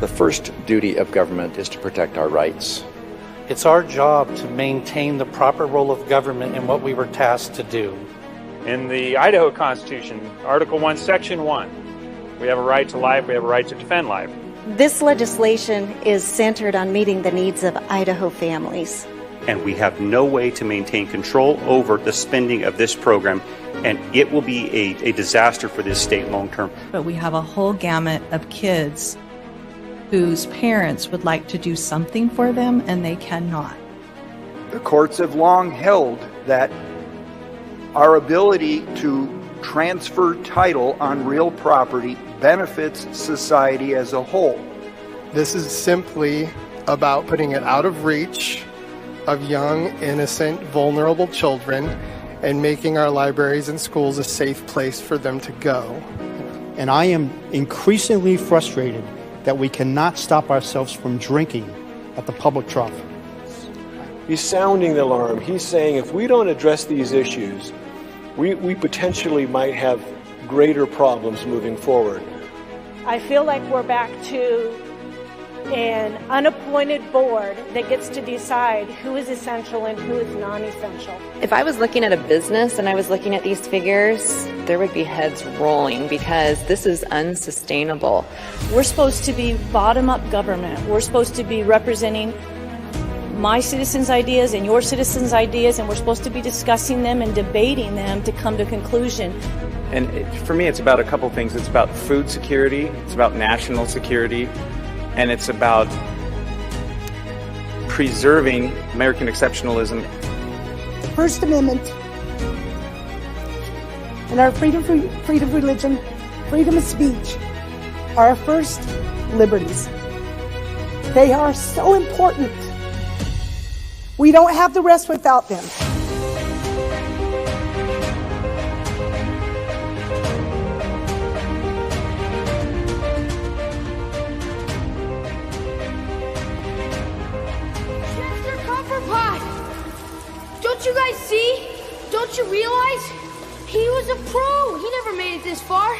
The first duty of government is to protect our rights. It's our job to maintain the proper role of government in what we were tasked to do. In the Idaho Constitution, Article 1, Section 1, we have a right to life, we have a right to defend life. This legislation is centered on meeting the needs of Idaho families. And we have no way to maintain control over the spending of this program, and it will be a disaster for this state long term. But we have a whole gamut of kids whose parents would like to do something for them and they cannot. The courts have long held that our ability to transfer title on real property benefits society as a whole. This is simply about putting it out of reach of young, innocent, vulnerable children and making our libraries and schools a safe place for them to go. And I am increasingly frustrated that we cannot stop ourselves from drinking at the public trough. He's sounding the alarm. He's saying if we don't address these issues, we potentially might have greater problems moving forward. I feel like we're back to an unappointed board that gets to decide who is essential and who is non-essential. If I was looking at a business and I was looking at these figures, there would be heads rolling because this is unsustainable. We're supposed to be bottom-up government. We're supposed to be representing my citizens' ideas and your citizens' ideas, and we're supposed to be discussing them and debating them to come to a conclusion. And for me, it's about a couple things. It's about food security, it's about national security, and it's about preserving American exceptionalism. The First Amendment and our freedom of religion, freedom of speech are our first liberties. They are so important. We don't have the rest without them. Don't you guys see? Don't you realize? He was a pro. He never made it this far.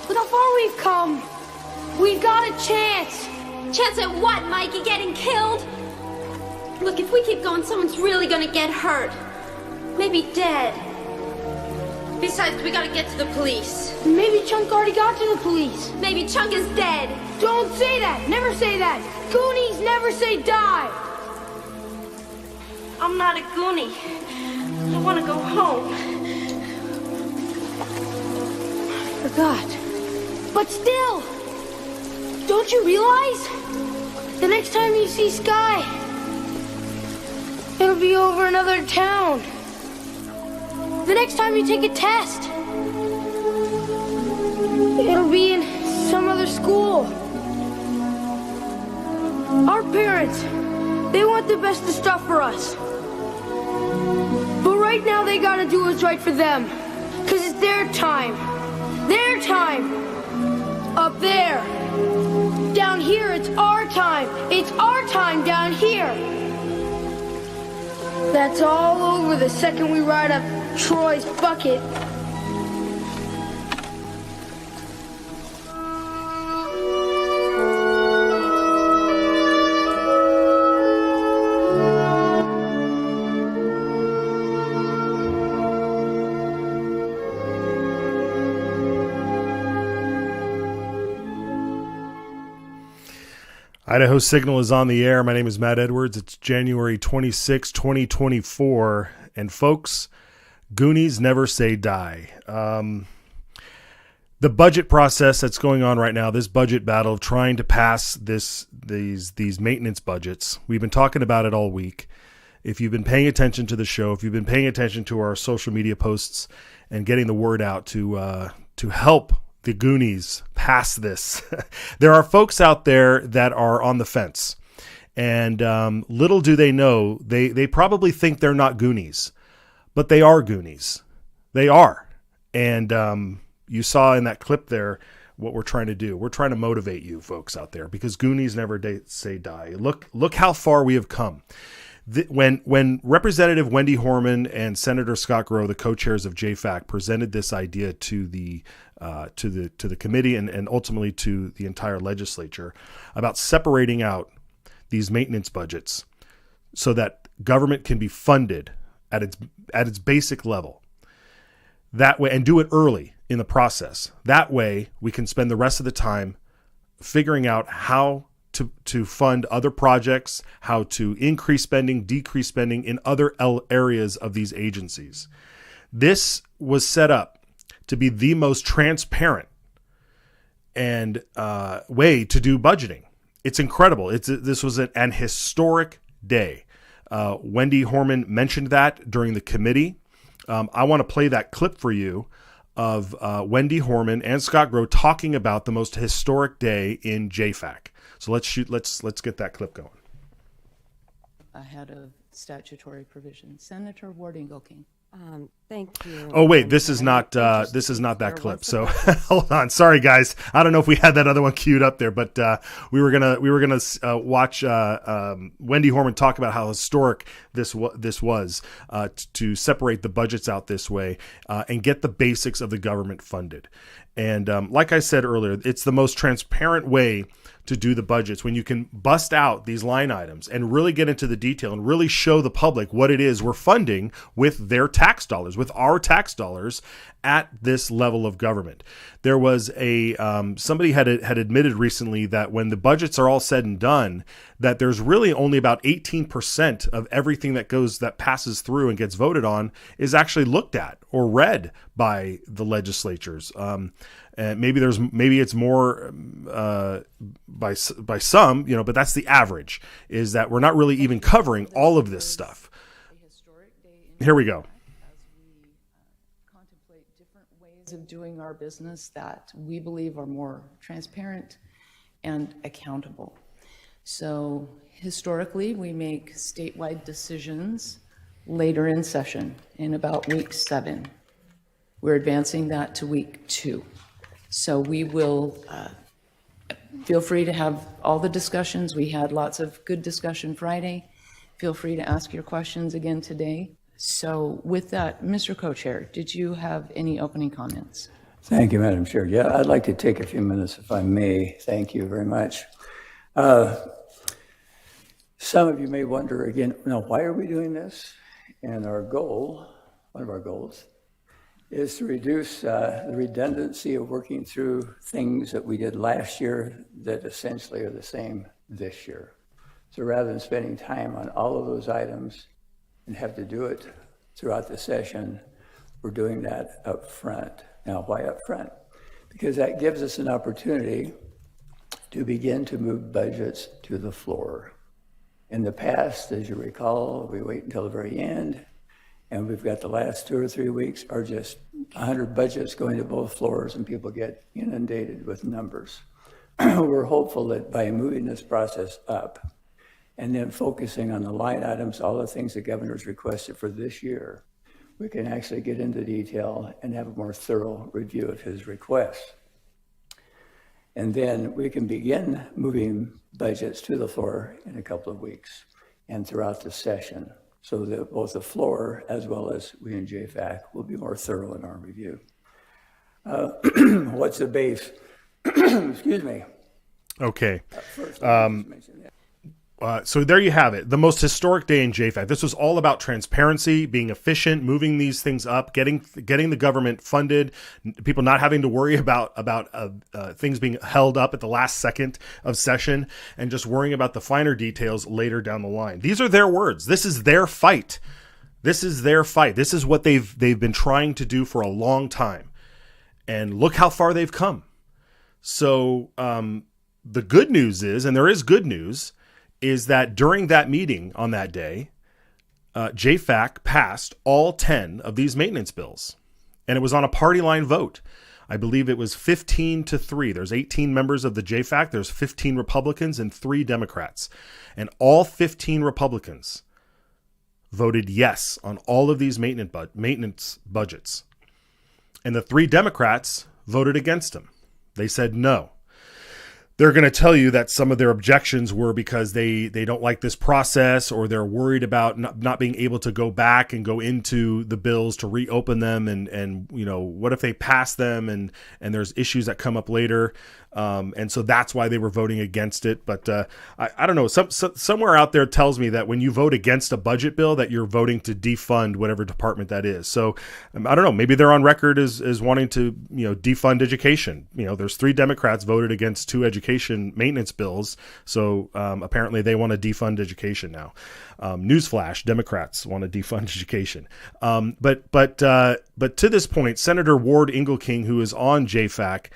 Look how far we've come. We've got a chance. Chance at what, Mikey? Getting killed? Look, if we keep going, someone's really gonna get hurt. Maybe dead. Besides, we gotta get to the police. Maybe Chunk already got to the police. Maybe Chunk is dead. Don't say that. Never say that. Goonies never say die. I'm not a Goonie. I want to go home. I forgot. But still, don't you realize? The next time you see Sky, it'll be over another town. The next time you take a test, it'll be in some other school. Our parents, they want the best of stuff for us. But right now they gotta do what's right for them. Cause it's their time. Their time. Up there. Down here, it's our time. It's our time down here. That's all over the second we ride up Troy's bucket. Idaho Signal is on the air. My name is Matt Edwards. It's January 26, 2024. And folks, Goonies never say die. The budget process that's going on right now, this budget battle of trying to pass these maintenance budgets, we've been talking about it all week. If you've been paying attention to the show, if you've been paying attention to our social media posts and getting the word out to help the Goonies pass this, there are folks out there that are on the fence. And little do they know, they probably think they're not Goonies, but they are Goonies. They are. And you saw in that clip there what we're trying to do. We're trying to motivate you folks out there because Goonies never say die. Look how far we have come. When Representative Wendy Horman and Senator Scott Grow, the co-chairs of JFAC, presented this idea to the committee and ultimately to the entire legislature about separating out these maintenance budgets so that government can be funded at its basic level, that way, and do it early in the process. That way we can spend the rest of the time figuring out how to fund other projects, how to increase spending, decrease spending in other areas of these agencies. This was set up to be the most transparent and way to do budgeting. It's incredible. This was an historic day. Wendy Horman mentioned that during the committee. I want to play that clip for you of Wendy Horman and Scott Grow talking about the most historic day in JFAC. So let's get that clip going. Ahead of statutory provision, Senator Ward Engelking. Thank you. Oh wait, this is not that clip. So hold on. Sorry guys. I don't know if we had that other one queued up there, but we were gonna watch Wendy Horman talk about how historic this was to separate the budgets out this way and get the basics of the government funded. And like I said earlier, it's the most transparent way to do the budgets, when you can bust out these line items and really get into the detail and really show the public what it is we're funding with their tax dollars, with our tax dollars at this level of government. There was somebody had admitted recently that when the budgets are all said and done, that there's really only about 18% of everything that passes through and gets voted on is actually looked at or read by the legislatures. And maybe it's more by some, but that's the average, is that we're not really even covering all of this stuff. Here we go. Contemplate different ways of doing our business that we believe are more transparent and accountable. So historically, we make statewide decisions later in session, in about week 7. We're advancing that to week 2. So we will feel free to have all the discussions. We had lots of good discussion Friday. Feel free to ask your questions again today. So with that, Mr. Co-Chair, did you have any opening comments? Thank you, Madam Chair. Yeah, I'd like to take a few minutes if I may. Thank you very much. Some of you may wonder again, why are we doing this? And our goal, one of our goals, is to reduce the redundancy of working through things that we did last year that essentially are the same this year. So rather than spending time on all of those items and have to do it throughout the session, we're doing that up front. Now, why up front? Because that gives us an opportunity to begin to move budgets to the floor. In the past, as you recall, we wait until the very end, and we've got the last 2 or 3 weeks are just 100 budgets going to both floors and people get inundated with numbers. We're hopeful that by moving this process up and then focusing on the line items, all the things the governor's requested for this year, we can actually get into detail and have a more thorough review of his requests. And then we can begin moving budgets to the floor in a couple of weeks and throughout the session, so that both the floor as well as we in JFAC will be more thorough in our review. What's the base? Excuse me. Okay. So there you have it. The most historic day in JFAC. This was all about transparency, being efficient, moving these things up, getting the government funded, people not having to worry about things being held up at the last second of session, and just worrying about the finer details later down the line. These are their words. This is their fight. This is their fight. This is what they've been trying to do for a long time. And look how far they've come. So the good news is, and there is good news, is that during that meeting on that day, JFAC passed all 10 of these maintenance bills. And it was on a party line vote. I believe it was 15-3. There's 18 members of the JFAC. There's 15 Republicans and 3 Democrats. And all 15 Republicans voted yes on all of these maintenance budgets. And the 3 Democrats voted against them. They said no. they're going to tell you that some of their objections were because they don't like this process, or they're worried about not being able to go back and go into the bills to reopen them. And what if they pass them and there's issues that come up later. And so that's why they were voting against it. But I don't know. Somewhere out there tells me that when you vote against a budget bill, that you're voting to defund whatever department that is. So I don't know. Maybe they're on record as wanting to defund education. There's 3 Democrats voted against 2 education maintenance bills. So apparently they want to defund education now. Newsflash: Democrats want to defund education. But to this point, Senator Ward Engelking, who is on JFAC,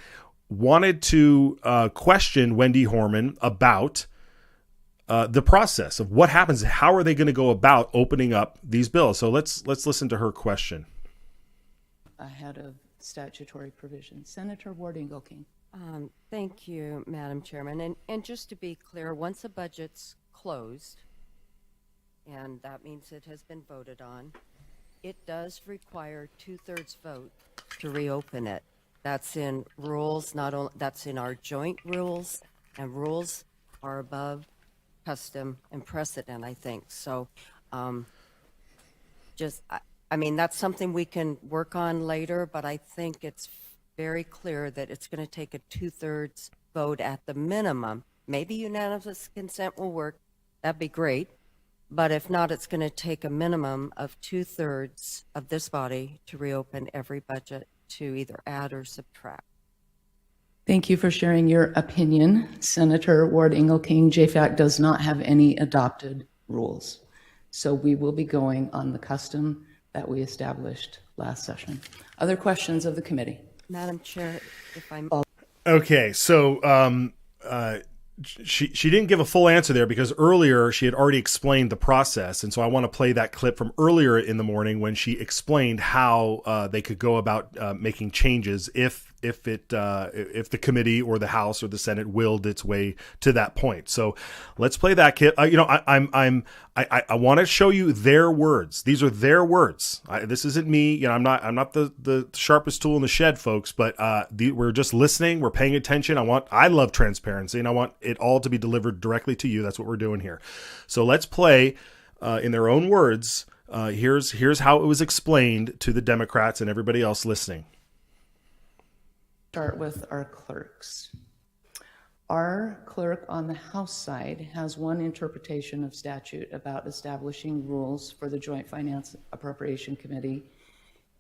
wanted to question Wendy Horman about the process of what happens. How are they going to go about opening up these bills? So let's listen to her question. Ahead of statutory provision, Senator Ward Engelking. Thank you, Madam Chairman. And just to be clear, once a budget's closed, and that means it has been voted on, it does require 2/3 vote to reopen it. That's in rules, not only that's in our joint rules, and rules are above custom and precedent, I think. So that's something we can work on later, but I think it's very clear that it's going to take a 2/3 vote at the minimum. Maybe unanimous consent will work. That'd be great. But if not, it's going to take a minimum of 2/3 of this body to reopen every budget to either add or subtract. Thank you for sharing your opinion, Senator Ward Engelking. JFAC does not have any adopted rules, so we will be going on the custom that we established last session. Other questions of the committee? Madam Chair, if I'm... Okay, so she didn't give a full answer there because earlier she had already explained the process. And so I want to play that clip from earlier in the morning when she explained how they could go about making changes if the committee or the House or the Senate willed its way to that point. So let's play that clip. I want to show you their words. These are their words. This isn't me. I'm not the sharpest tool in the shed, folks. But we're just listening. We're paying attention. I love transparency, and I want it all to be delivered directly to you. That's what we're doing here. So let's play in their own words. Here's how it was explained to the Democrats and everybody else listening. Start with our clerks. Our clerk on the House side has one interpretation of statute about establishing rules for the Joint Finance Appropriation Committee,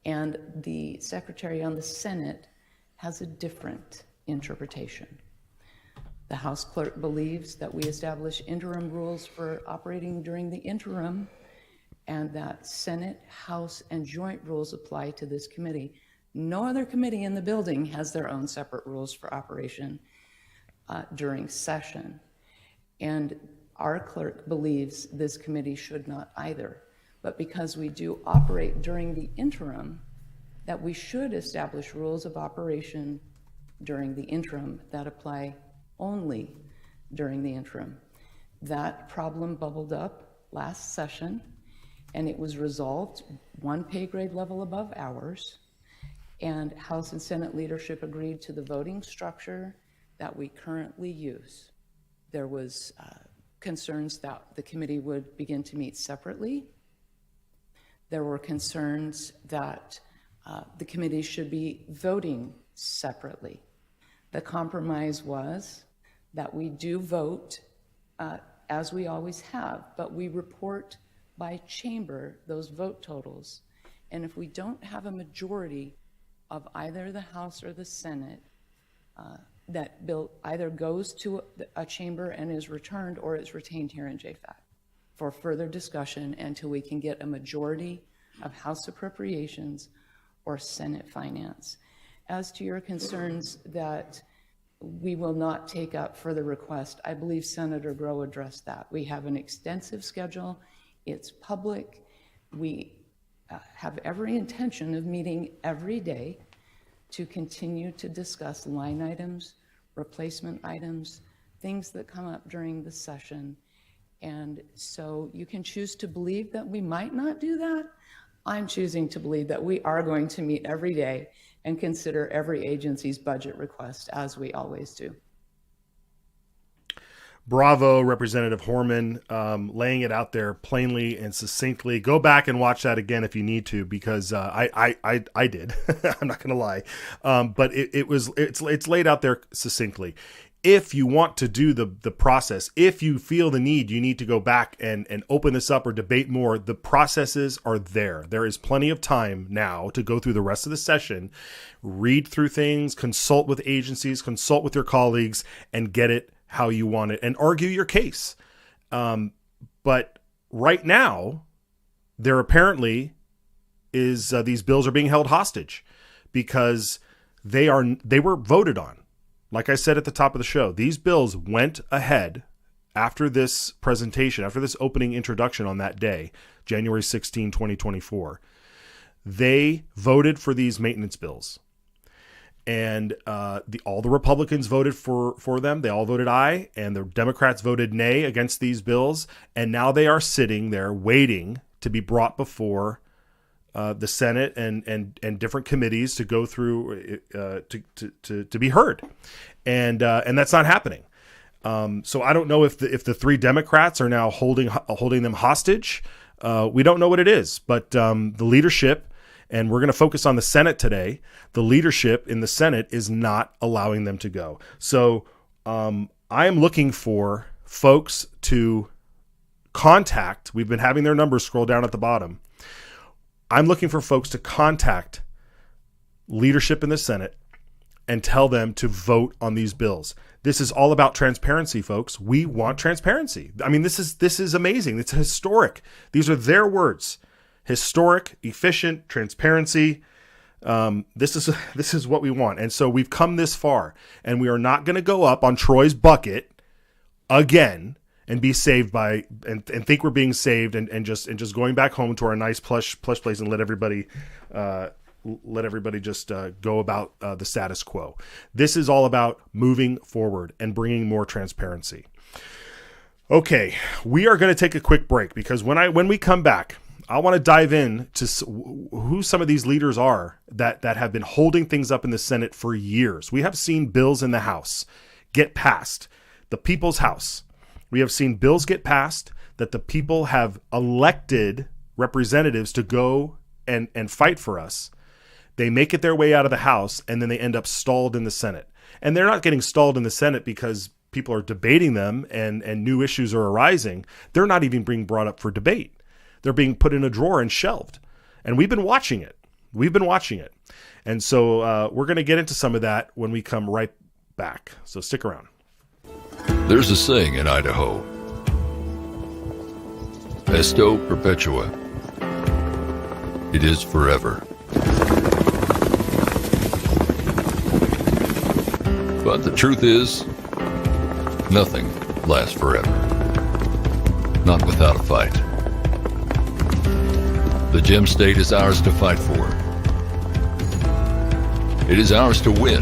and the secretary on the Senate has a different interpretation. The House clerk believes that we establish interim rules for operating during the interim, and that Senate, House, and joint rules apply to this committee. No other committee in the building has their own separate rules for operation during session. And our clerk believes this committee should not either. But because we do operate during the interim, that we should establish rules of operation during the interim that apply only during the interim. That problem bubbled up last session, and it was resolved one pay grade level above ours. And House and Senate leadership agreed to the voting structure that we currently use. There was concerns that the committee would begin to meet separately. There were concerns that the committee should be voting separately. The compromise was that we do vote as we always have, but we report by chamber those vote totals. And if we don't have a majority of either the House or the Senate, that bill either goes to a chamber and is returned, or it's retained here in JFAC for further discussion until we can get a majority of House appropriations or Senate finance. As to your concerns that we will not take up further requests, I believe Senator Groh addressed that. We have an extensive schedule. It's public. We have every intention of meeting every day to continue to discuss line items, replacement items, things that come up during the session. And so you can choose to believe that we might not do that. I'm choosing to believe that we are going to meet every day and consider every agency's budget request, as we always do. Bravo, Representative Horman, laying it out there plainly and succinctly. Go back and watch that again if you need to, because I did. I'm not going to lie, but it's laid out there succinctly. If you want to do the process, if you feel the need, you need to go back and open this up or debate more. The processes are there. There is plenty of time now to go through the rest of the session, read through things, consult with agencies, consult with your colleagues, and get it how you want it and argue your case. But right now, there apparently is these bills are being held hostage because they were voted on. Like I said at the top of the show, these bills went ahead after this presentation, after this opening introduction on that day, January 16, 2024. They voted for these maintenance bills. And all the Republicans voted for them. They all voted aye, and the Democrats voted nay against these bills. And now they are sitting there waiting to be brought before the Senate and different committees to go through to be heard, and that's not happening. So I don't know if the three Democrats are now holding them hostage. We don't know what it is, but the leadership. And we're going to focus on the Senate today. The leadership in the Senate is not allowing them to go. So I am looking for folks to contact. We've been having their numbers scroll down at the bottom. I'm looking for folks to contact leadership in the Senate and tell them to vote on these bills. This is all about transparency, folks. We want transparency. I mean, this is amazing. It's historic. These are their words. Historic, efficient, transparency. This is what we want. And so we've come this far, and we are not going to go up on Troy's bucket again and be saved by and think we're being saved and just going back home to our nice plush place and let everybody just go about the status quo. This is all about moving forward and bringing more transparency. Okay, we are going to take a quick break because when we come back, I want to dive in to who some of these leaders are that have been holding things up in the Senate for years. We have seen bills in the House get passed, the people's house. We have seen bills get passed that the people have elected representatives to go and fight for us. They make it their way out of the House, and then they end up stalled in the Senate. And they're not getting stalled in the Senate because people are debating them and new issues are arising. They're not even being brought up for debate. They're being put in a drawer and shelved. And we've been watching it. And so we're going to get into some of that when we come right back. So stick around. There's a saying in Idaho, Esto perpetua. It is forever. But the truth is, nothing lasts forever. Not without a fight. The Gem State is ours to fight for. It is ours to win.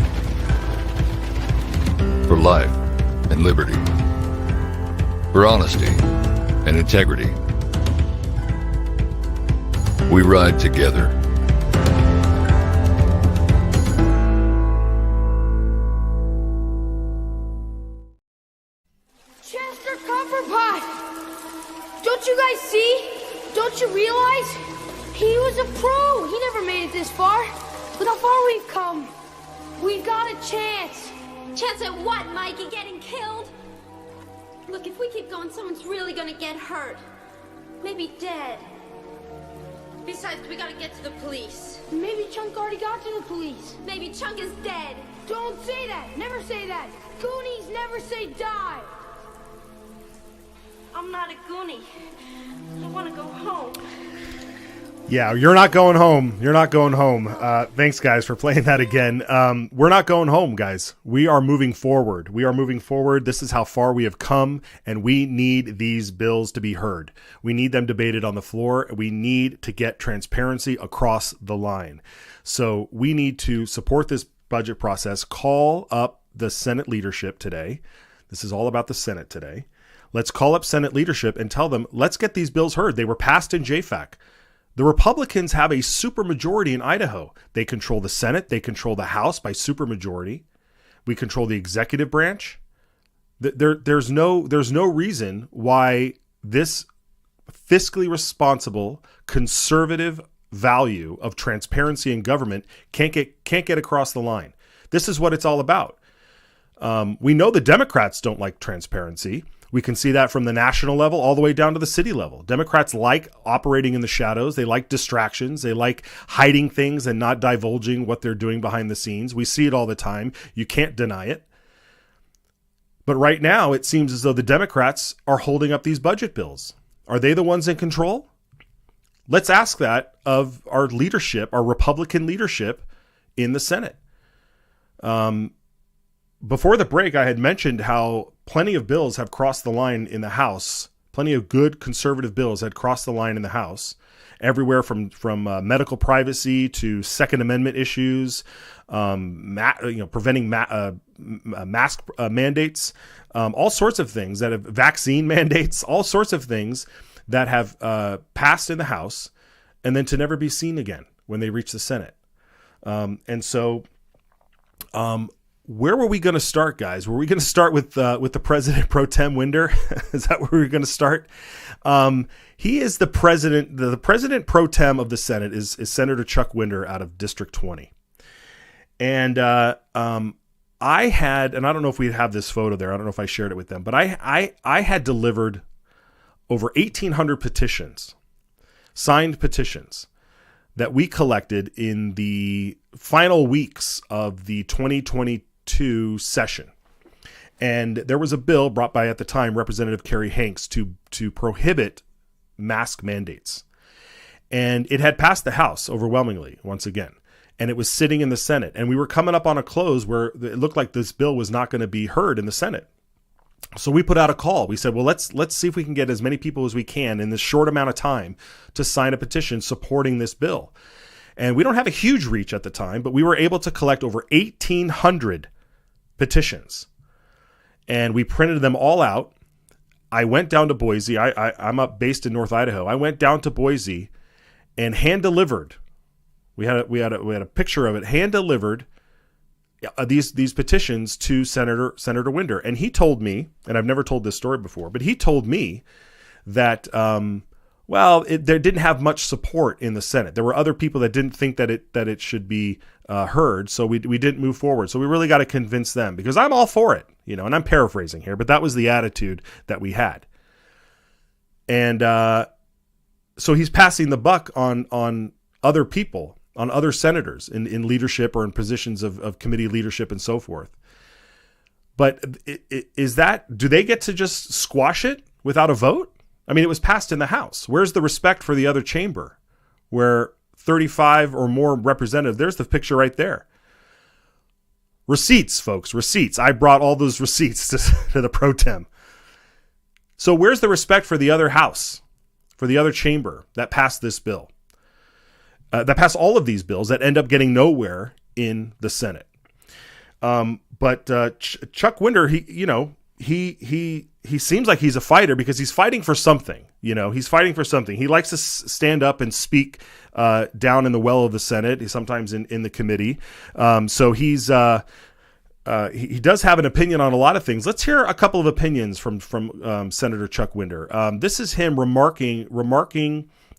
For life and liberty. For honesty and integrity. We ride together. Chester Copperpot! Don't you guys see? Don't you realize? He was a pro. He never made it this far. Look how far we've come. We've got a chance. Chance at what, Mikey? Getting killed? Look, if we keep going, someone's really gonna get hurt. Maybe dead. Besides, we gotta get to the police. Maybe Chunk already got to the police. Maybe Chunk is dead. Don't say that. Never say that. Goonies never say die. I'm not a Goonie. I want to go home. Yeah, you're not going home. You're not going home. Thanks, guys, for playing that again. We're not going home, guys. We are moving forward. This is how far we have come, and we need these bills to be heard. We need them debated on the floor. We need to get transparency across the line. So we need to support this budget process. Call up the Senate leadership today. This is all about the Senate today. Let's call up Senate leadership and tell them, let's get these bills heard. They were passed in JFAC. The Republicans have a supermajority in Idaho. They control the Senate. They control the House by supermajority. We control the executive branch. There's no reason why this fiscally responsible, conservative value of transparency in government can't get across the line. This is what it's all about. We know the Democrats don't like transparency. We can see that from the national level all the way down to the city level. Democrats like operating in the shadows. They like distractions. They like hiding things and not divulging what they're doing behind the scenes. We see it all the time. You can't deny it. But right now, it seems as though the Democrats are holding up these budget bills. Are they the ones in control? Let's ask that of our leadership, our Republican leadership in the Senate. Before the break, I had mentioned how plenty of bills have crossed the line in the House. Plenty of good conservative bills had crossed the line in the House, everywhere from medical privacy to Second Amendment issues, preventing mask mandates, all sorts of things that have vaccine mandates, all sorts of things that have passed in the House and then to never be seen again when they reach the Senate. Where were we going to start, guys? Were we going to start with the President Pro Tem Winder? Is that where we were going to start? He is the president. The President Pro Tem of the Senate is Senator Chuck Winder out of District 20. And I had, and I don't know if we have this photo there. I don't know if I shared it with them, but I had delivered over 1,800 petitions, signed petitions, that we collected in the final weeks of the 2022 session. And there was a bill brought by, at the time, Representative Kerry Hanks to prohibit mask mandates. And it had passed the House overwhelmingly, once again. And it was sitting in the Senate. And we were coming up on a close where it looked like this bill was not going to be heard in the Senate. So we put out a call. We said, well, let's see if we can get as many people as we can in this short amount of time to sign a petition supporting this bill. And we don't have a huge reach at the time, but we were able to collect over 1,800 petitions. And we printed them all out. I went down to Boise. I'm based in North Idaho. I went down to Boise and hand delivered. We had a picture of it, hand delivered these petitions to Senator Winder. And he told me, and I've never told this story before, but he told me that, there didn't have much support in the Senate. There were other people that didn't think that it should be heard. So we didn't move forward. So we really got to convince them, because I'm all for it, and I'm paraphrasing here, but that was the attitude that we had. And so he's passing the buck on other people, on other senators in leadership or in positions of committee leadership and so forth. But do they get to just squash it without a vote? I mean, it was passed in the House. Where's the respect for the other chamber where 35 or more representatives, there's the picture right there. Receipts, folks, receipts. I brought all those receipts to the Pro Tem. So where's the respect for the other House, for the other chamber that passed this bill? That pass all of these bills that end up getting nowhere in the Senate. But Chuck Winder, he seems like he's a fighter because he's fighting for something. He's fighting for something. He likes to stand up and speak down in the well of the Senate, sometimes in the committee. So he does have an opinion on a lot of things. Let's hear a couple of opinions from Senator Chuck Winder. This is him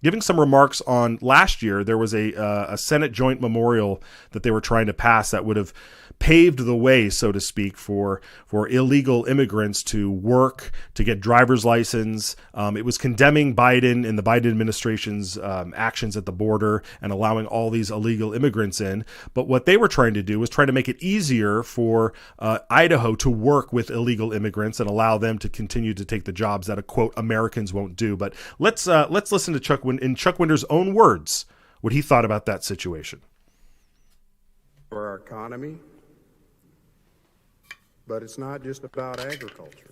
giving some remarks on last year. There was a Senate joint memorial that they were trying to pass that would have paved the way, so to speak, for illegal immigrants to work, to get driver's license. It was condemning Biden and the Biden administration's actions at the border and allowing all these illegal immigrants in. But what they were trying to do was try to make it easier for Idaho to work with illegal immigrants and allow them to continue to take the jobs that, quote, Americans won't do. But let's listen to Chuck Winder's own words, what he thought about that situation. For our economy, but it's not just about agriculture.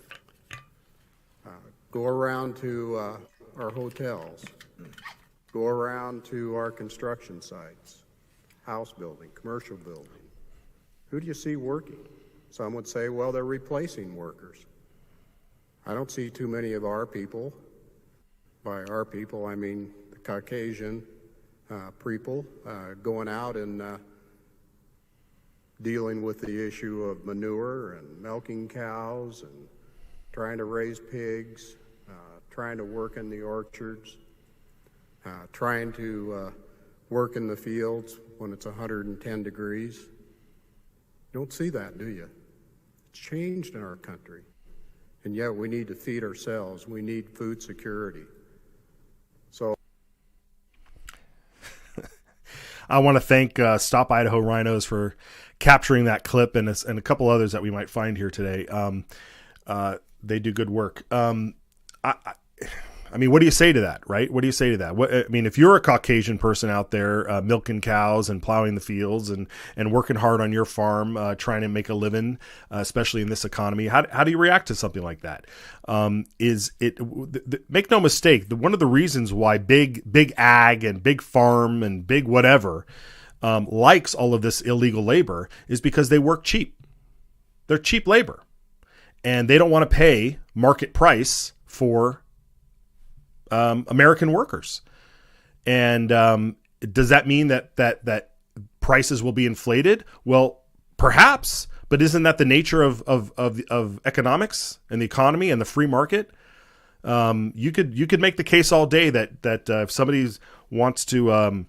Go around to our hotels, go around to our construction sites, house building, commercial building. Who do you see working? Some would say, well, they're replacing workers. I don't see too many of our people. By our people, I mean the Caucasian people going out and dealing with the issue of manure and milking cows and trying to raise pigs, trying to work in the orchards, trying to work in the fields when it's 110 degrees. You don't see that, do you? It's changed in our country. And yet we need to feed ourselves. We need food security. So I want to thank Stop Idaho Rhinos for capturing that clip and a couple others that we might find here today. They do good work. I mean, what do you say to that, right? What do you say to that? I mean, if you're a Caucasian person out there milking cows and plowing the fields and working hard on your farm, trying to make a living, especially in this economy, how do you react to something like that? Make no mistake, one of the reasons why big ag and big farm and big whatever likes all of this illegal labor is because they work cheap. They're cheap labor, and they don't want to pay market price for American workers. And does that mean that prices will be inflated? Well, perhaps, but isn't that the nature of economics and the economy and the free market? You could make the case all day that if somebody wants to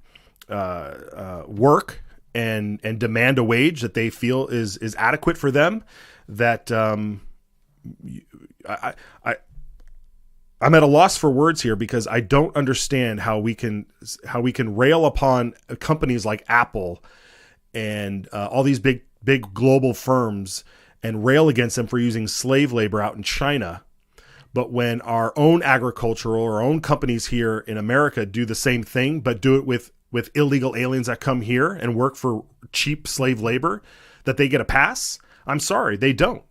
work and demand a wage that they feel is adequate for them, that I'm at a loss for words here, because I don't understand how we can rail upon companies like Apple and all these big global firms and rail against them for using slave labor out in China. But when our own agricultural or our own companies here in America do the same thing, but do it with illegal aliens that come here and work for cheap slave labor, that they get a pass? I'm sorry, they don't.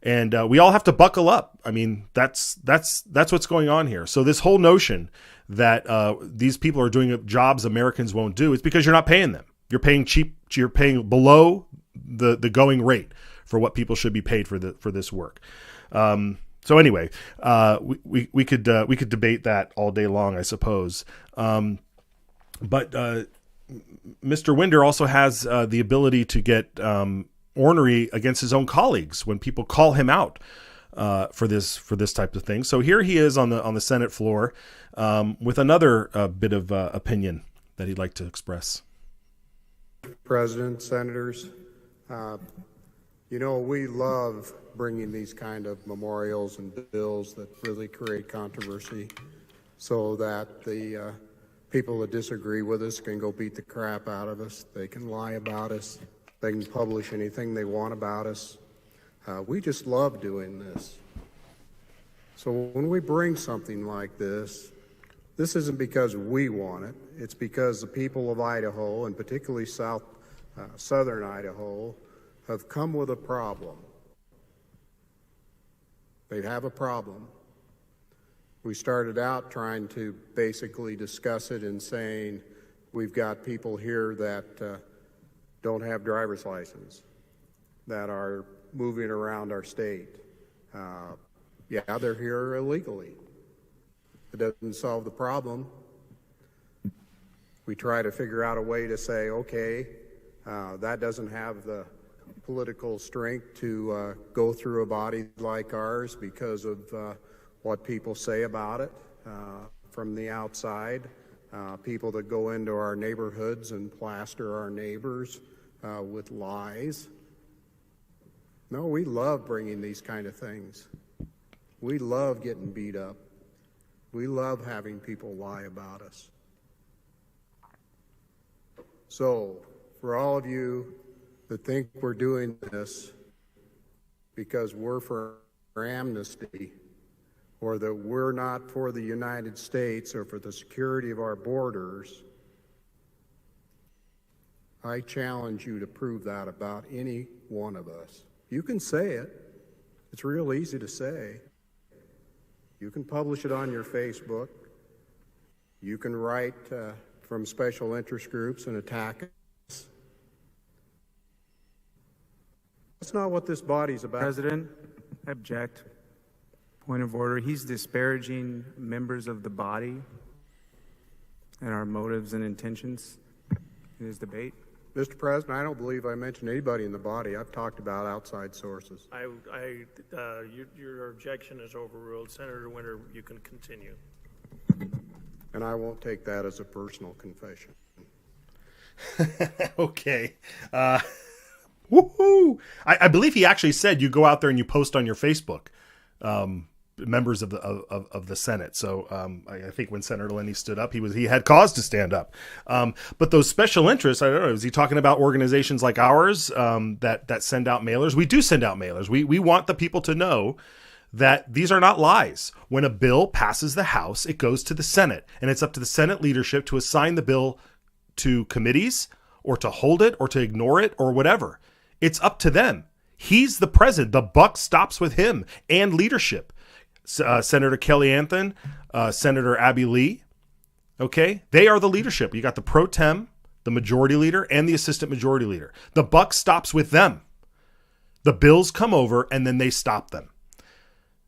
And we all have to buckle up. I mean, that's what's going on here. So this whole notion that these people are doing jobs Americans won't do, it's because you're not paying them. You're paying cheap. You're paying below the going rate for what people should be paid for this work. So anyway, we could debate that all day long, I suppose. But Mr. Winder also has the ability to get ornery against his own colleagues when people call him out for this type of thing. So here he is on the Senate floor with another bit of opinion that he'd like to express. President, senators, we love bringing these kind of memorials and bills that really create controversy, so that the people that disagree with us can go beat the crap out of us. They can lie about us. They can publish anything they want about us. We just love doing this. So when we bring something like this isn't because we want it. It's because the people of Idaho, and particularly southern Idaho, have come with a problem. They have a problem. We started out trying to basically discuss it and saying we've got people here that don't have driver's license, that are moving around our state. They're here illegally. It doesn't solve the problem. We try to figure out a way to say, okay, that doesn't have the political strength to go through a body like ours because of what people say about it from the outside. People that go into our neighborhoods and plaster our neighbors with lies. No, we love bringing these kind of things. We love getting beat up. We love having people lie about us. So, for all of you that think we're doing this because we're for amnesty, or that we're not for the United States or for the security of our borders, I challenge you to prove that about any one of us. You can say it. It's real easy to say. You can publish it on your Facebook. You can write from special interest groups and attack us. That's not what this body's about. President, I object. Point of order. He's disparaging members of the body and our motives and intentions in his debate. Mr. President, I don't believe I mentioned anybody in the body. I've talked about outside sources. Your objection is overruled. Senator Winter, you can continue. And I won't take that as a personal confession. Okay. Woohoo! I believe he actually said you go out there and you post on your Facebook, members of the Senate. So I think when Senator Lenny stood up, he had cause to stand up. But those special interests, I don't know, is he talking about organizations like ours that send out mailers? We do send out mailers. We want the people to know that these are not lies. When a bill passes the House, it goes to the Senate, and it's up to the Senate leadership to assign the bill to committees or to hold it or to ignore it or whatever. It's up to them. He's the president. The buck stops with him and leadership. Senator Kelly Anthony, Senator Abby Lee. Okay. They are the leadership. You got the pro tem, the majority leader, and the assistant majority leader. The buck stops with them. The bills come over and then they stop them.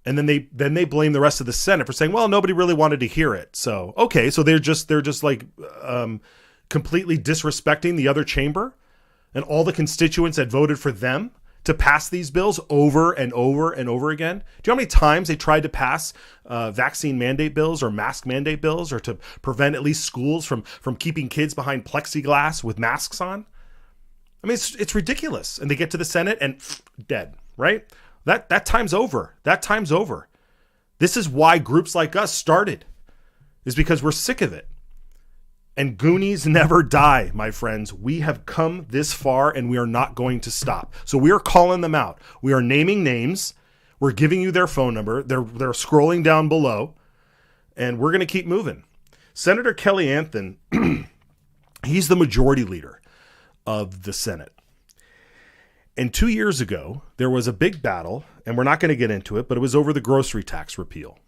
And then they blame the rest of the Senate for saying, well, nobody really wanted to hear it. So, okay. So they're just like, completely disrespecting the other chamber and all the constituents that voted for them to pass these bills over and over and over again. Do you know how many times they tried to pass vaccine mandate bills or mask mandate bills, or to prevent at least schools from keeping kids behind plexiglass with masks on? I mean, it's ridiculous. And they get to the Senate and dead, right? That time's over. That time's over. This is why groups like us started, is because we're sick of it. And Goonies never die, my friends. We have come this far and we are not going to stop. So we are calling them out. We are naming names. We're giving you their phone number. They're scrolling down below, and we're going to keep moving. Senator Kelly Anthony, he's the majority leader of the Senate. And 2 years ago, there was a big battle, and we're not going to get into it, but it was over the grocery tax repeal.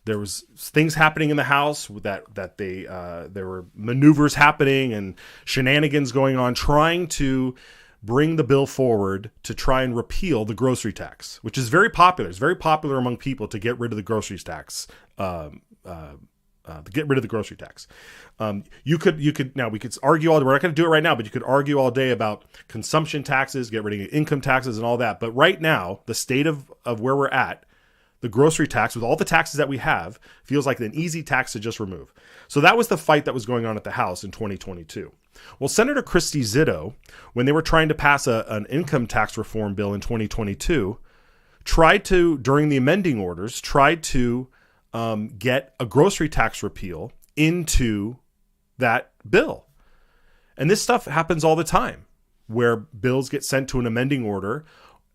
There was things happening in the House that there were maneuvers happening and shenanigans going on, trying to bring the bill forward to try and repeal the grocery tax, which is very popular. It's very popular among people to get rid of the grocery tax. Get rid of the grocery tax. We could argue all day. We're not going to do it right now, but you could argue all day about consumption taxes, get rid of income taxes and all that. But right now, the state of where we're at, the grocery tax, with all the taxes that we have, feels like an easy tax to just remove. So that was the fight that was going on at the House in 2022. Well, Senator Christy Zitto, when they were trying to pass an income tax reform bill in 2022, during the amending orders, tried to get a grocery tax repeal into that bill. And this stuff happens all the time, where bills get sent to an amending order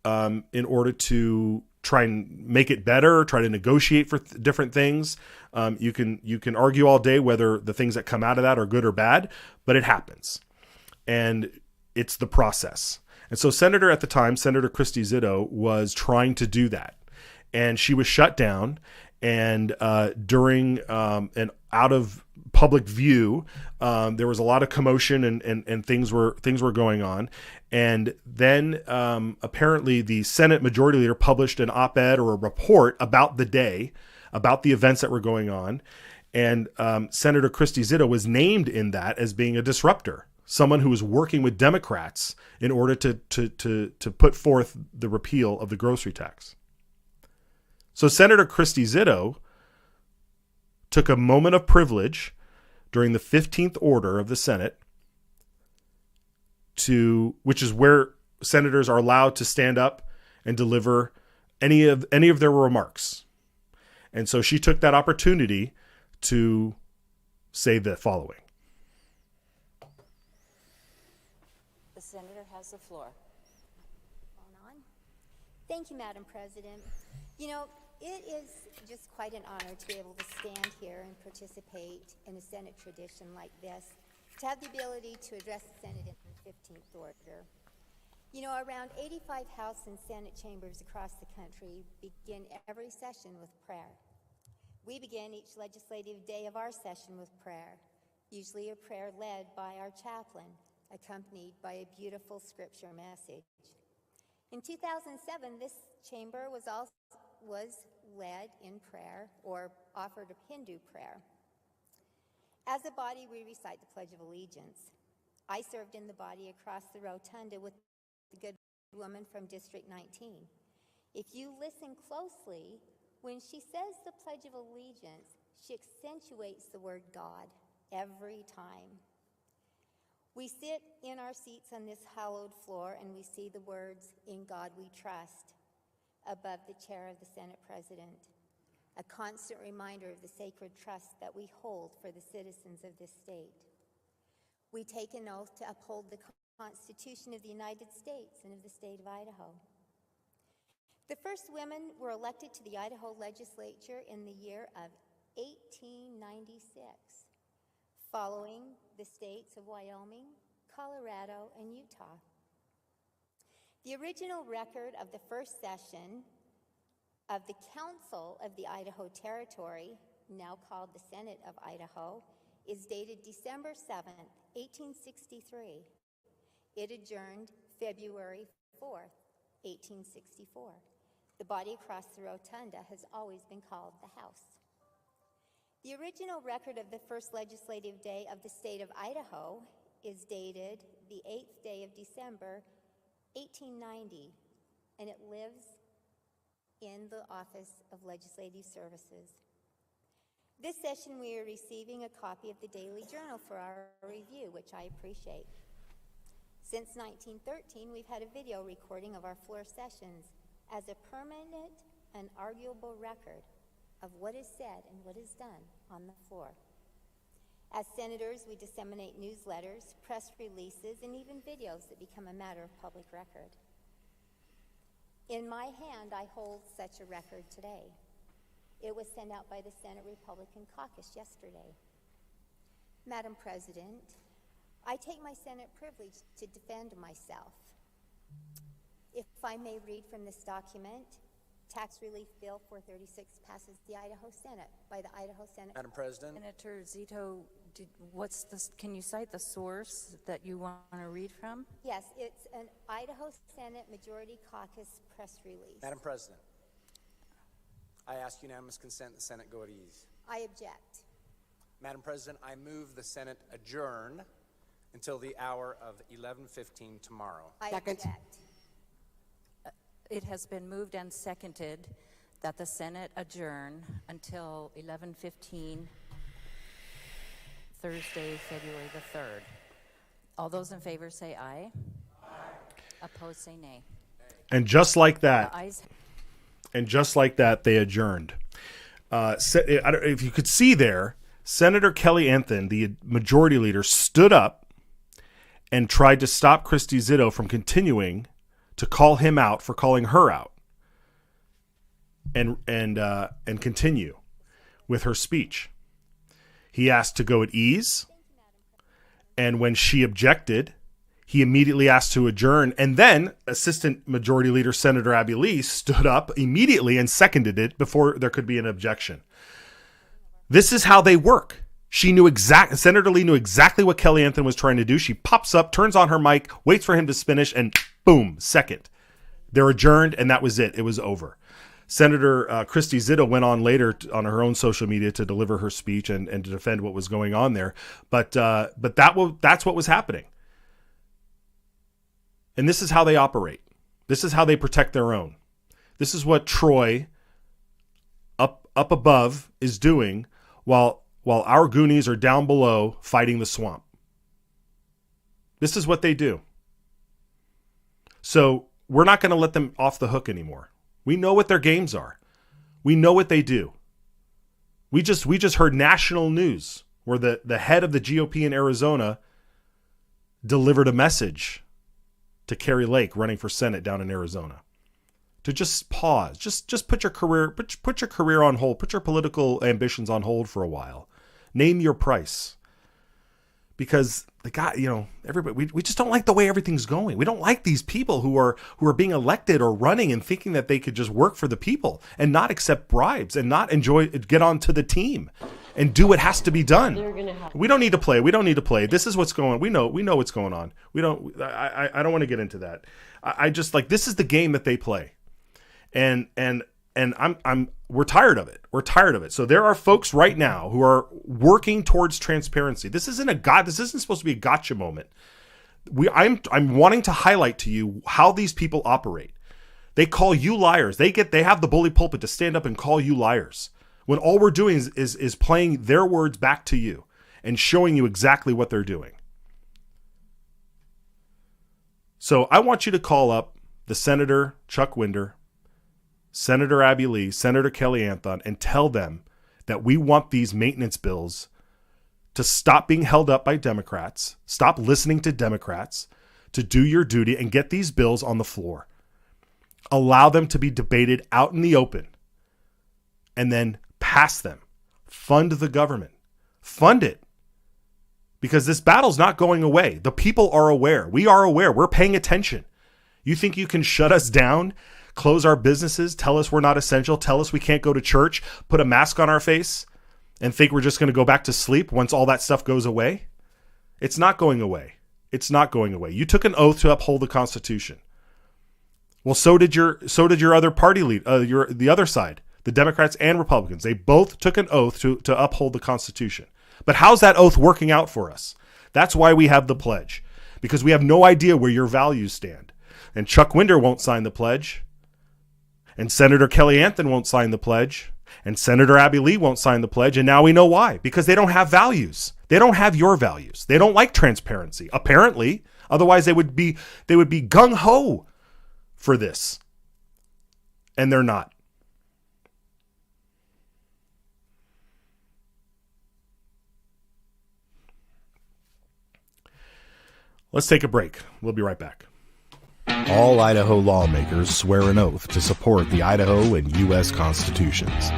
in order to try and make it better, try to negotiate for different things. You can argue all day whether the things that come out of that are good or bad, but it happens. And it's the process. And so at the time, Senator Christy Zitto was trying to do that. And she was shut down. And during an out of public view, there was a lot of commotion and things were going on. And then apparently the Senate Majority Leader published an op-ed or a report about the day, about the events that were going on. And Senator Christy Zitto was named in that as being a disruptor, someone who was working with Democrats in order to put forth the repeal of the grocery tax. So Senator Christy Zitto took a moment of privilege during the 15th order of the Senate, which is where senators are allowed to stand up and deliver any of their remarks. And so she took that opportunity to say the following. The senator has the floor. Thank you, Madam President. You know, it is just quite an honor to be able to stand here and participate in a Senate tradition like this, to have the ability to address the Senate in the 15th order. You know, around 85 House and Senate chambers across the country begin every session with prayer. We begin each legislative day of our session with prayer, usually a prayer led by our chaplain, accompanied by a beautiful scripture message. In 2007, this chamber was led in prayer, or offered a Hindu prayer. As a body, we recite the Pledge of Allegiance. I served in the body across the rotunda with the good woman from District 19. If you listen closely, when she says the Pledge of Allegiance, she accentuates the word God every time. We sit in our seats on this hallowed floor and we see the words, "In God we trust," above the chair of the Senate President, a constant reminder of the sacred trust that we hold for the citizens of this state. We take an oath to uphold the Constitution of the United States and of the state of Idaho. The first women were elected to the Idaho legislature in the year of 1896, following the states of Wyoming, Colorado, and Utah. The original record of the first session of the Council of the Idaho Territory, now called the Senate of Idaho, is dated December 7th, 1863. It adjourned February 4th, 1864. The body across the rotunda has always been called the House. The original record of the first legislative day of the state of Idaho is dated the 8th day of December, 1890, and it lives in the Office of Legislative Services. This session we are receiving a copy of the Daily Journal for our review, which I appreciate. Since 1913, we've had a video recording of our floor sessions as a permanent and arguable record of what is said and what is done on the floor. As senators, we disseminate newsletters, press releases, and even videos that become a matter of public record. In my hand, I hold such a record today. It was sent out by the Senate Republican Caucus yesterday. Madam President, I take my Senate privilege to defend myself. If I may read from this document, Tax Relief Bill 436 passes the Idaho Senate by the Idaho Senate. Madam President. Senator Zito, can you cite the source that you want to read from? Yes, it's an Idaho Senate Majority Caucus press release. Madam President, I ask unanimous consent the Senate go at ease. I object. Madam President, I move the Senate adjourn until the hour of 11:15 tomorrow. I object. It has been moved and seconded that the Senate adjourn until 11:15 Thursday, February the 3rd. All those in favor say aye. Aye. Opposed say nay. And just like that, The ayes. and just like that, they adjourned. I don't know if you could see there, Senator Kelly Anthony, the majority leader, stood up and tried to stop Christy Zito from continuing to call him out for calling her out, and continue with her speech. He asked to go at ease, and when she objected, he immediately asked to adjourn. And then Assistant Majority Leader Senator Abby Lee stood up immediately and seconded it before there could be an objection. This is how they work. Senator Lee knew exactly what Kelly Anthony was trying to do. She pops up, turns on her mic, waits for him to finish, and boom, second. They're adjourned, and that was it. It was over. Senator Christy Zito went on later on her own social media to deliver her speech and to defend what was going on there. But that's what was happening. And this is how they operate. This is how they protect their own. This is what Troy up above is doing while our Goonies are down below fighting the swamp. This is what they do. So we're not going to let them off the hook anymore. We know what their games are. We know what they do. We just heard national news where the head of the GOP in Arizona delivered a message to Carrie Lake running for Senate down in Arizona to just pause, just put your career on hold, put your political ambitions on hold for a while. Name your price. Because the guy, everybody, we just don't like the way everything's going. We don't like these people who are being elected or running and thinking that they could just work for the people and not accept bribes and not get onto the team and do what has to be done. We don't need to play. We don't need to play. This is what's going on. We know what's going on. I don't want to get into that. I just this is the game that they play. And And we're tired of it. We're tired of it. So there are folks right now who are working towards transparency. This isn't supposed to be a gotcha moment. I'm wanting to highlight to you how these people operate. They call you liars. They have the bully pulpit to stand up and call you liars, when all we're doing is playing their words back to you and showing you exactly what they're doing. So I want you to call up the Senator Chuck Winder, Senator Abby Lee, Senator Kelly Anthon, and tell them that we want these maintenance bills to stop being held up by Democrats, stop listening to Democrats, to do your duty and get these bills on the floor. Allow them to be debated out in the open, and then pass them. Fund the government. Fund it. Because this battle's not going away. The people are aware. We are aware. We're paying attention. You think you can shut us down, close our businesses, tell us we're not essential, tell us we can't go to church, put a mask on our face, and think we're just going to go back to sleep once all that stuff goes away? It's not going away. It's not going away. You took an oath to uphold the Constitution. Well, so did your other party lead, the other side, the Democrats and Republicans. They both took an oath to uphold the Constitution. But how's that oath working out for us? That's why we have the pledge, because we have no idea where your values stand. And Chuck Winder won't sign the pledge, and Senator Kelly Anthon won't sign the pledge, and Senator Abby Lee won't sign the pledge, and now we know why. Because they don't have values. They don't have your values. They don't like transparency, apparently. Otherwise, they would be gung-ho for this. And they're not. Let's take a break. We'll be right back. All Idaho lawmakers swear an oath to support the Idaho and U.S. constitutions.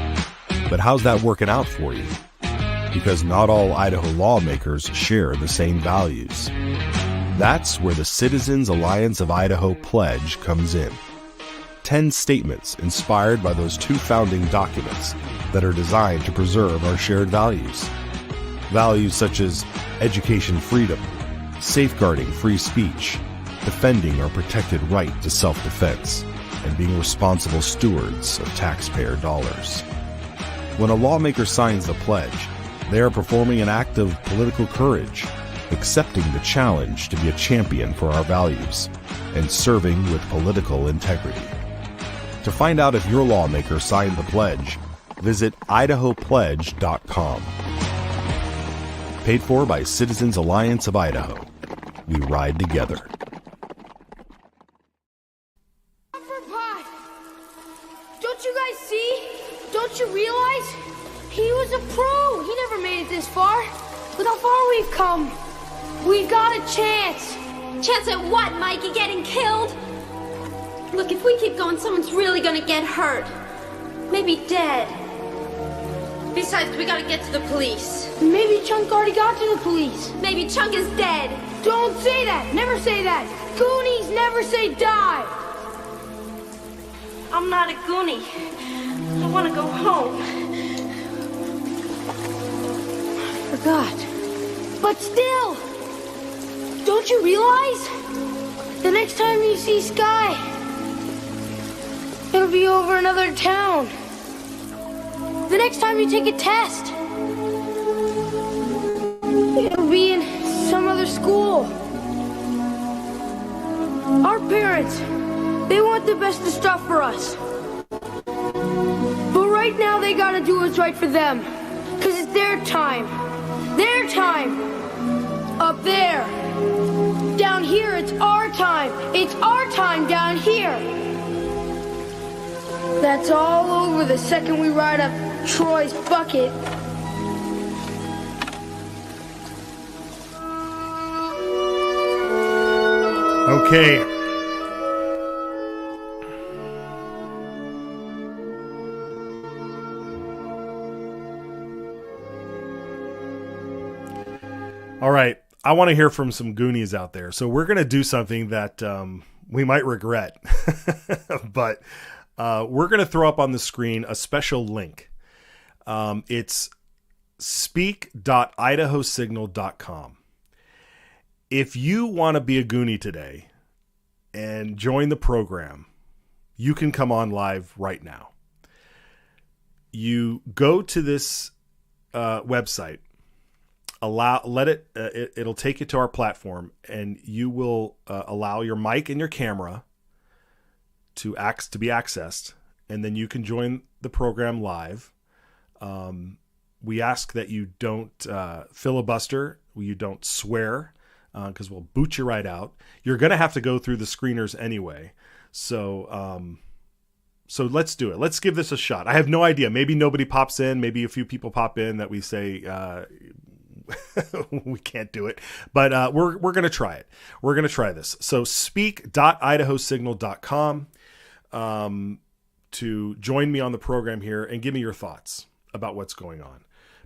But how's that working out for you? Because not all Idaho lawmakers share the same values. That's where the Citizens Alliance of Idaho pledge comes in. 10 statements inspired by those 2 founding documents that are designed to preserve our shared values. Values such as education freedom, safeguarding free speech, defending our protected right to self-defense, and being responsible stewards of taxpayer dollars. When a lawmaker signs the pledge, they are performing an act of political courage, accepting the challenge to be a champion for our values, and serving with political integrity. To find out if your lawmaker signed the pledge, visit idahopledge.com. Paid for by Citizens Alliance of Idaho. We ride together. Don't you guys see? Don't you realize? He was a pro. He never made it this far. Look how far we've come. We've got a chance. Chance at what, Mikey? Getting killed? Look, if we keep going, someone's really gonna get hurt. Maybe dead. Besides, we gotta get to the police. Maybe Chunk already got to the police. Maybe Chunk is dead. Don't say that. Never say that. Goonies never say die. I'm not a Goonie. I wanna go home. Forgot. But still, don't you realize? The next time you see Sky, it'll be over another town. The next time you take a test, it'll be in some other school. Our parents, they want the best of stuff for us. But right now they gotta do what's right for them. Cause it's their time. Their time. Up there. Down here, it's our time. It's our time down here. That's all over the second we ride up Troy's bucket. Okay. All right. I want to hear from some Goonies out there. So we're going to do something that we might regret. But we're going to throw up on the screen a special link. It's speak.idahosignal.com. If you want to be a Goonie today and join the program, you can come on live right now. you go to this website, it'll take you to our platform, and you will allow your mic and your camera to be accessed, and then you can join the program live. We ask that you don't filibuster, you don't swear, because we'll boot you right out. You're going to have to go through the screeners anyway. So let's do it. Let's give this a shot. I have no idea. Maybe nobody pops in. Maybe a few people pop in that we say we can't do it. But we're going to try it. We're going to try this. So speak.idahosignal.com to join me on the program here and give me your thoughts about what's going on.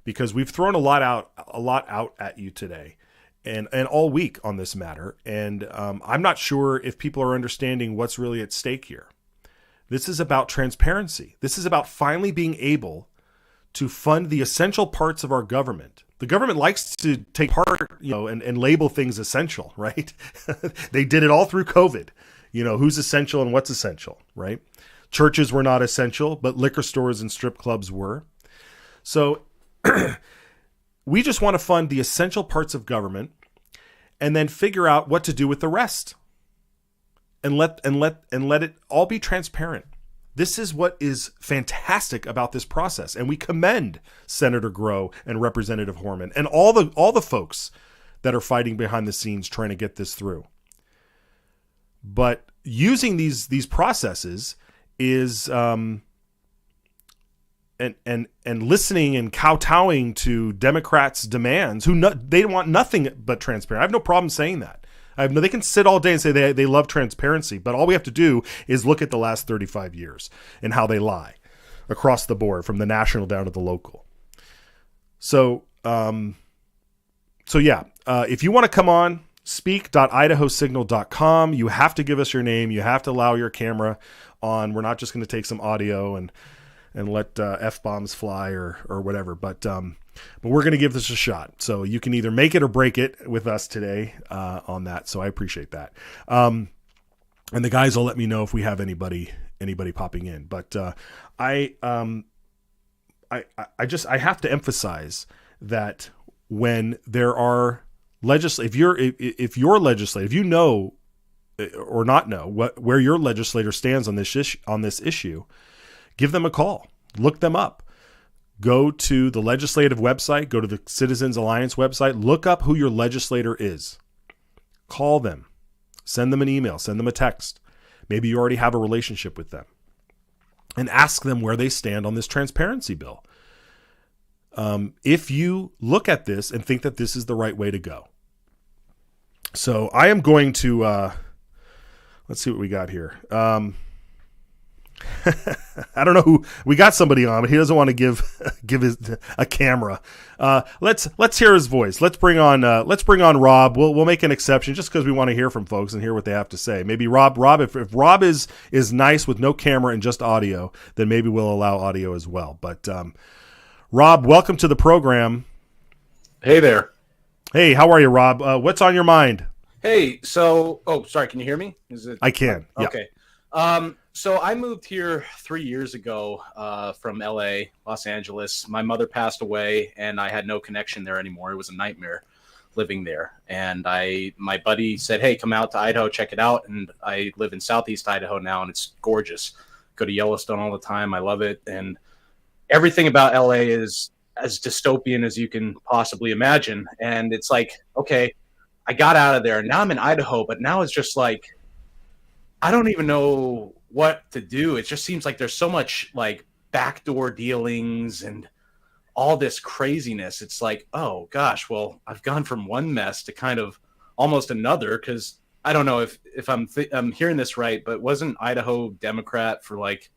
Because we've thrown a lot out at you today and all week on this matter. And I'm not sure if people are understanding what's really at stake here. This is about transparency. This is about finally being able to fund the essential parts of our government. The government likes to take part, and label things essential, right? They did it all through COVID. Who's essential and what's essential, right? Churches were not essential, but liquor stores and strip clubs were. So we just want to fund the essential parts of government and then figure out what to do with the rest. And let it all be transparent. This is what is fantastic about this process, and we commend Senator Groh and Representative Horman and all the folks that are fighting behind the scenes trying to get this through. But using these processes is and listening and kowtowing to Democrats' demands, they want nothing but transparent. I have no problem saying that. They can sit all day and say they love transparency, but all we have to do is look at the last 35 years and how they lie across the board, from the national down to the local. So if you want to come on, speak.idahosignal.com. You have to give us your name. You have to allow your camera on. We're not just going to take some audio and let F-bombs fly or whatever, but we're going to give this a shot. So you can either make it or break it with us today on that. So I appreciate that. And the guys will let me know if we have anybody popping in. But I have to emphasize that when there are if your legislative, or not know where your legislator stands on this issue, give them a call, look them up. Go to the legislative website, go to the Citizens Alliance website, look up who your legislator is. Call them, send them an email, send them a text. Maybe you already have a relationship with them. And ask them where they stand on this transparency bill. If you look at this and think that this is the right way to go. So I am going to, let's see what we got here. I don't know who we got. Somebody on, but he doesn't want to give a camera. Let's hear his voice. Let's bring on Rob. We'll make an exception just because we want to hear from folks and hear what they have to say. Maybe Rob, if Rob is nice with no camera and just audio, then maybe we'll allow audio as well. But Rob, welcome to the program. Hey there. Hey, how are you, Rob? What's on your mind? Hey, so sorry, can you hear me? I can. Okay. So I moved here 3 years ago from LA, Los Angeles. My mother passed away, and I had no connection there anymore. It was a nightmare living there. And my buddy said, "Hey, come out to Idaho, check it out." And I live in Southeast Idaho now, and it's gorgeous. Go to Yellowstone all the time. I love it. And everything about LA is as dystopian as you can possibly imagine. And it's like, okay, I got out of there, and now I'm in Idaho, but now it's just like, I don't even know what to do. It just seems like there's so much like backdoor dealings and all this craziness. It's like, oh gosh, well, I've gone from one mess to kind of almost another, because I don't know if I'm hearing this right, but wasn't Idaho Democrat for like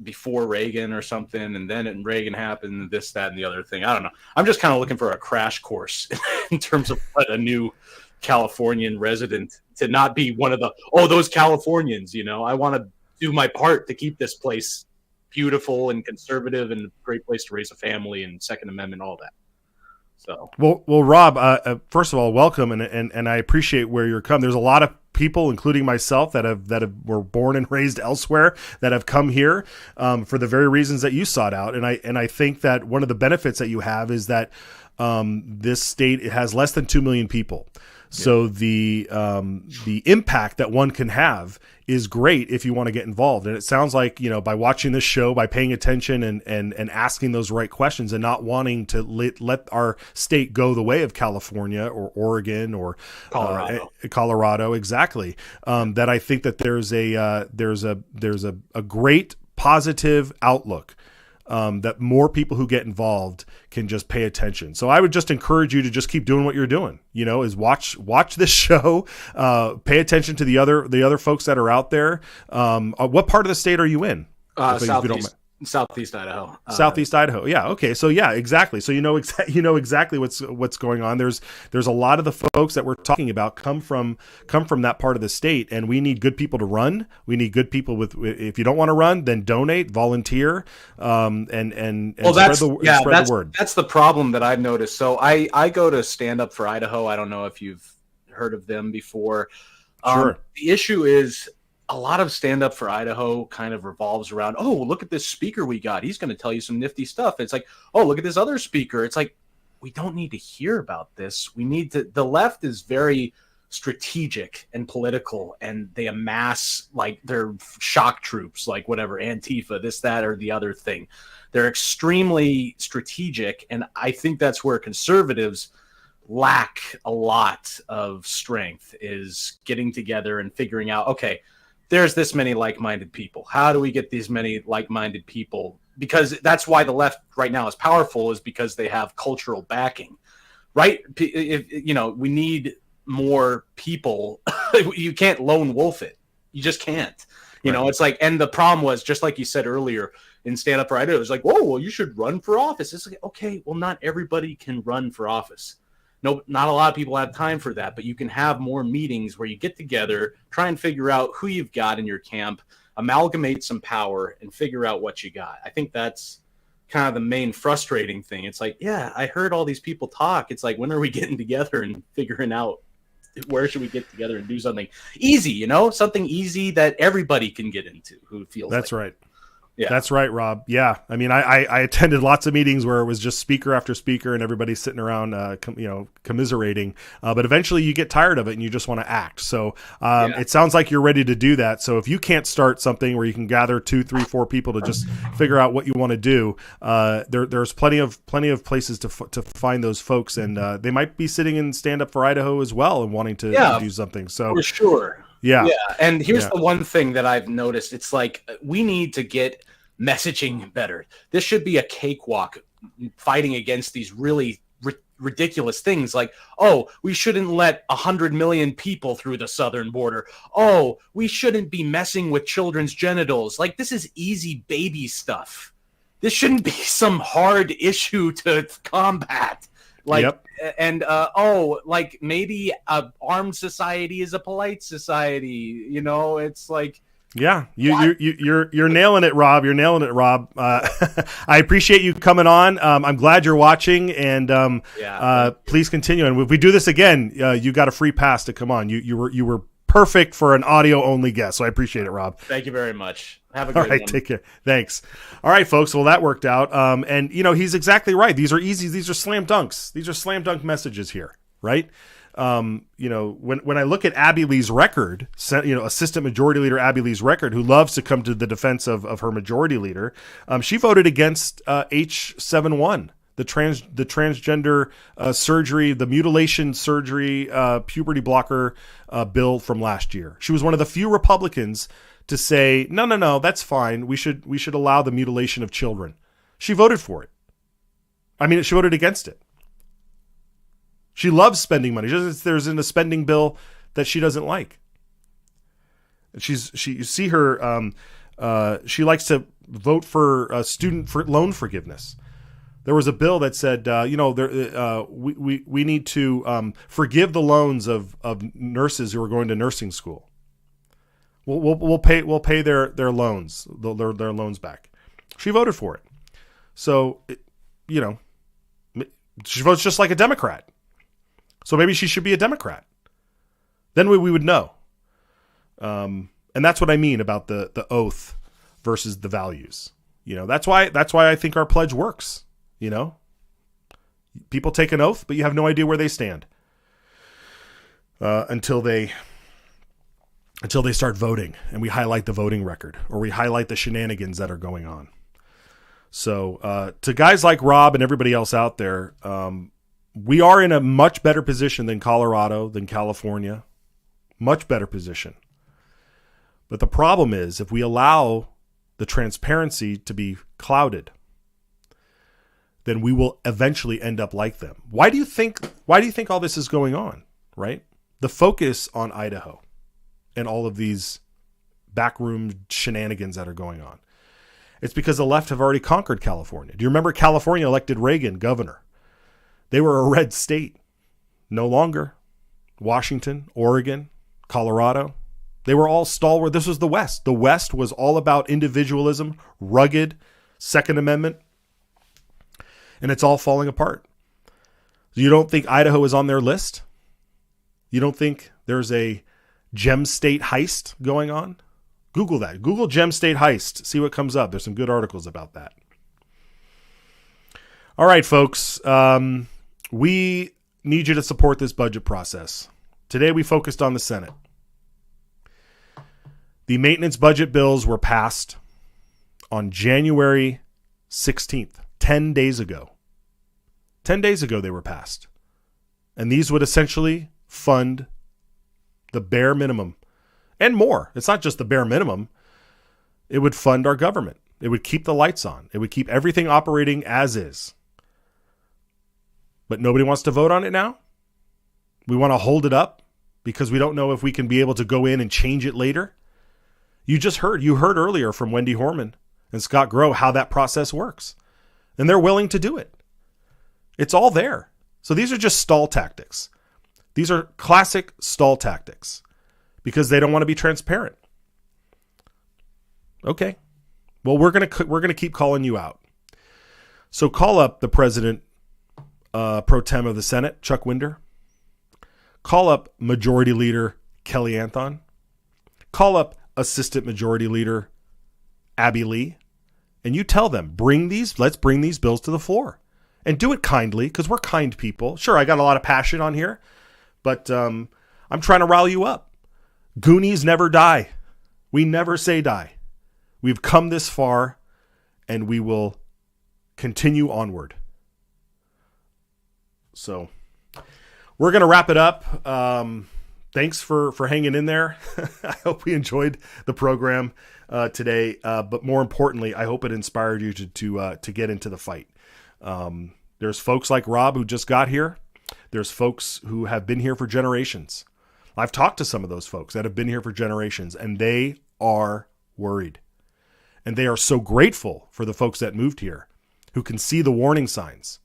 before Reagan or something, and then Reagan happened, this, that, and the other thing. I don't know. I'm just kind of looking for a crash course in terms of what a new Californian resident to not be one of those Californians, I want to do my part to keep this place beautiful and conservative and a great place to raise a family and Second Amendment, all that. So, well, Rob, first of all, welcome. And I appreciate where you're coming. There's a lot of people, including myself, that were born and raised elsewhere, that have come here for the very reasons that you sought out. And I think that one of the benefits that you have is that this state, it has less than 2 million people. So the impact that one can have is great if you want to get involved. And it sounds like, by watching this show, by paying attention and asking those right questions and not wanting to let our state go the way of California or Oregon or Colorado, exactly. That I think that there's a great positive outlook. That more people who get involved can just pay attention. So I would just encourage you to just keep doing what you're doing, is watch this show, pay attention to the other folks that are out there. What part of the state are you in? Southeast Idaho. Southeast Idaho. Yeah. Okay. So yeah, exactly. So you know exactly what's going on. There's a lot of the folks that we're talking about come from that part of the state, and we need good people to run. We need good people if you don't want to run, then donate, volunteer, and spread the word. That's the problem that I've noticed. So I go to Stand Up for Idaho. I don't know if you've heard of them before. Sure. The issue is, a lot of Stand Up for Idaho kind of revolves around, oh, look at this speaker we got. He's going to tell you some nifty stuff. It's like, oh, look at this other speaker. It's like, we don't need to hear about this. We need to, the left is very strategic and political, and they amass like their shock troops, like whatever, Antifa, this, that, or the other thing. They're extremely strategic. And I think that's where conservatives lack a lot of strength, is getting together and figuring out, okay, there's this many like-minded people. How do we get these many like-minded people? Because that's why the left right now is powerful, is because they have cultural backing, right? We need more people. You can't lone wolf it. You just can't. It's like, and the problem was, just like you said earlier in Stand Up for Idaho, it was like, whoa, well, you should run for office. It's like, okay, well, not everybody can run for office. No, not a lot of people have time for that, but you can have more meetings where you get together, try and figure out who you've got in your camp, amalgamate some power, and figure out what you got. I think that's kind of the main frustrating thing. It's like, yeah, I heard all these people talk. It's like, when are we getting together and figuring out where should we get together and do something easy, something easy that everybody can get into who feels that's like right. Yeah. That's right, Rob. Yeah. I mean, I attended lots of meetings where it was just speaker after speaker and everybody sitting around, commiserating. But eventually you get tired of it and you just want to act. So It sounds like you're ready to do that. So if you can't start something where you can gather 2, 3, 4 people to just figure out what you want to do, there's plenty of places to find those folks, and they might be sitting in Stand Up for Idaho as well and wanting to do something. So for sure. Yeah. And here's the one thing that I've noticed. It's like, we need to get messaging better. This should be a cakewalk, fighting against these really ridiculous things like, oh, we shouldn't let 100 million people through the southern border. Oh, we shouldn't be messing with children's genitals. Like, this is easy baby stuff. This shouldn't be some hard issue to combat. And like, maybe a armed society is a polite society. It's like, yeah, you're nailing it, Rob. You're nailing it, Rob. I appreciate you coming on. I'm glad you're watching, and please continue. And if we do this again, you got a free pass to come on. You were perfect for an audio only guest, so I appreciate it, Rob. Thank you very much. Have a good one. All right, take care. Thanks. All right, folks. Well, that worked out. And he's exactly right. These are easy. These are slam dunks. These are slam dunk messages here, right? When I look at Abby Lee's record, Assistant Majority Leader Abby Lee's record, who loves to come to the defense of her majority leader, she voted against H7-1, the transgender surgery, the mutilation surgery, puberty blocker bill from last year. She was one of the few Republicans to say, no, that's fine. We should allow the mutilation of children. She voted for it. She voted against it. She loves spending money. There's in a spending bill that she doesn't like. You see her. She likes to vote for student loan forgiveness. There was a bill that said, we need to forgive the loans of nurses who are going to nursing school. We'll pay their loans, their loans back. She voted for it. So, she votes just like a Democrat. So maybe she should be a Democrat. Then we would know. And that's what I mean about the oath versus the values. That's why I think our pledge works. People take an oath, but you have no idea where they stand until they start voting, and we highlight the voting record, or we highlight the shenanigans that are going on. So to guys like Rob and everybody else out there, we are in a much better position than Colorado, than California. Much better position. But the problem is, if we allow the transparency to be clouded, then we will eventually end up like them. Why do you think all this is going on, right? The focus on Idaho and all of these backroom shenanigans that are going on. It's because the left have already conquered California. Do you remember California elected Reagan governor? They were a red state. No longer. Washington, Oregon, Colorado. They were all stalwart. This was the West. The West was all about individualism, rugged, Second Amendment, and it's all falling apart. You don't think Idaho is on their list? You don't think there's a gem state heist going on? Google that. Google gem state heist. See what comes up. There's some good articles about that. All right, folks. We need you to support this budget process. Today we focused on the Senate. The maintenance budget bills were passed on January 16th, 10 days ago. 10 days ago they were passed. And these would essentially fund the bare minimum and more. It's not just the bare minimum. It would fund our government. It would keep the lights on. It would keep everything operating as is. But nobody wants to vote on it now? We want to hold it up because we don't know if we can be able to go in and change it later? You heard earlier from Wendy Horman and Scott Grow how that process works. And they're willing to do it. It's all there. So these are just stall tactics. These are classic stall tactics because they don't want to be transparent. Okay. Well, we're going to keep calling you out. So call up the president pro tem of the Senate, Chuck Winder. Call up Majority Leader Kelly Anthon. Call up Assistant Majority Leader Abby Lee. And you tell them, let's bring these bills to the floor. And do it kindly, because we're kind people. Sure, I got a lot of passion on here, but I'm trying to rile you up. Goonies never die. We never say die. We've come this far, and we will continue onward. So we're going to wrap it up. Thanks for hanging in there. I hope we enjoyed the program today. But more importantly, I hope it inspired you to get into the fight. There's folks like Rob who just got here. There's folks who have been here for generations. I've talked to some of those folks that have been here for generations, and they are worried. And they are so grateful for the folks that moved here, who can see the warning signs,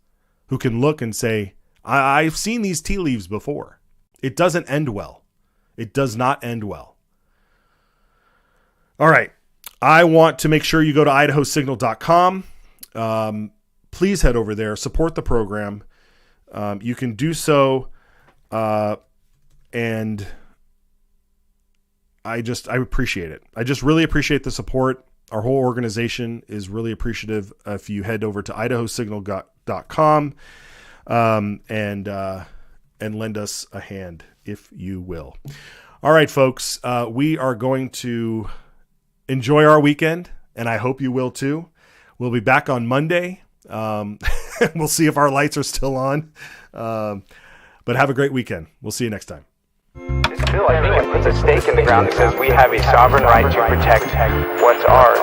who can look and say, I've seen these tea leaves before. It doesn't end well. It does not end well. All right. I want to make sure you go to idahosignal.com. Please head over there, support the program. You can do so. And I appreciate it. I just really appreciate the support. Our whole organization is really appreciative if you head over to idahosignal.com and lend us a hand, if you will. All right, folks, we are going to enjoy our weekend, and I hope you will too. We'll be back on Monday. We'll see if our lights are still on. But have a great weekend. We'll see you next time. This bill, I think, it puts a stake in the ground that says we have a sovereign right to protect what's ours.